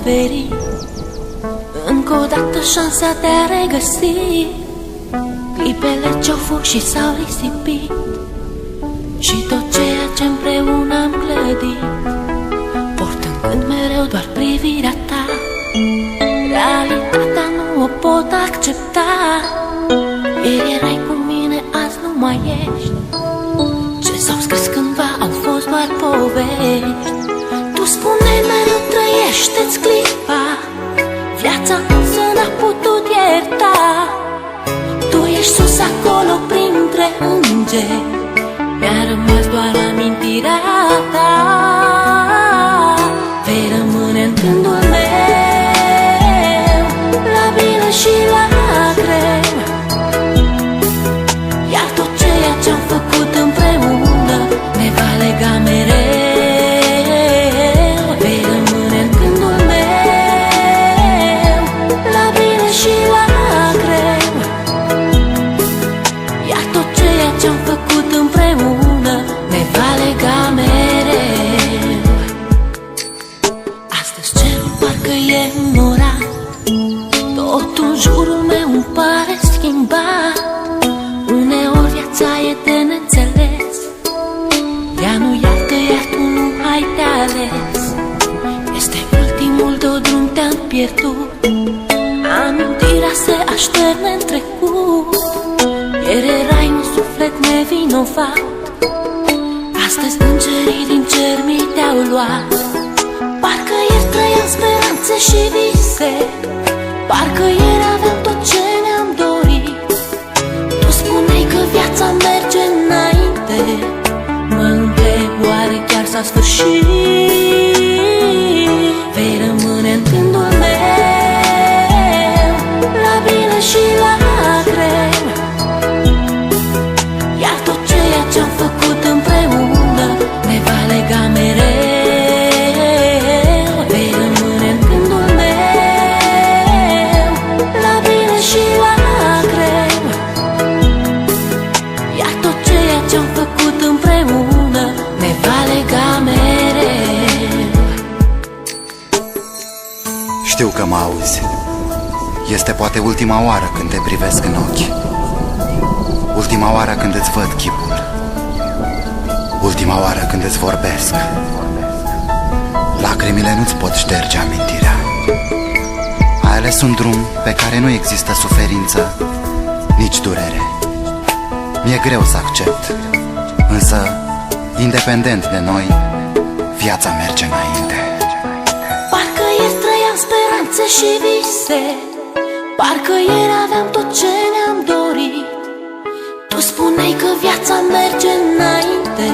oferi încă o dată șansa de a regăsi clipele ce-au fost și s-au risipit și tot ceea ce împreună am clădit, portând mereu doar privirea ta. Realitatea nu o pot accepta. Ieri erai cu mine, azi nu mai ești. Ce s-au scris cândva au fost doar povești. Tu spuneai mereu trăiește-ți clipa, viața însă n-a putut ierta. Tu ești sus acolo printre îngeri, mi-a rămas doar amintirea ta. Vei rămâne în gândul meu, la bine și la greu. Iar tot ceea ce-am făcut împreună ne va lega mereu. Vei rămâne în gândul meu, la bine și la greu. Iar tot ceea ce-am făcut împreună ne va lega mereu. Astăzi cerul parcă e înnorat, totul în jurul meu îmi pare schimbat. Uneori viața e de neînțeles, ea nu iartă, iar tu nu ai de ales. Este ultimul tău drum, te-am pierdut, amintirea se așterne în trecut. Ieri erai un suflet nevinovat, astăzi îngerii din cer mi te-au luat. Parcă ieri trăiam speranțe și vise, parcă ieri aveam tot ce ne-am dorit. Tu spuneai că viața merge înainte, mă întreb oare chiar s-a sfârșit. Vei rămâne în gândul meu, la bine și la greu. Iar tot ceea ce-am făcut împreună ne va lega mereu. Vei rămâne în gândul meu, la bine și la greu. Iar tot ceea ce-am făcut împreună ne va lega mereu. Știu că mă auzi. Este poate ultima oară când te privesc în ochi, ultima oară când îți văd chipul, ultima oară când îți vorbesc. Lacrimile nu-ți pot șterge amintirea. Ai ales un drum pe care nu există suferință, nici durere. Mi-e greu să accept, însă, independent de noi, viața merge înainte. Parcă ieri trăiam speranțe și vise, parcă ieri aveam tot ce ne-am dorit. Tu spuneai că viața merge înainte,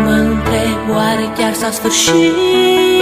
mă întreb oare chiar s-a sfârșit.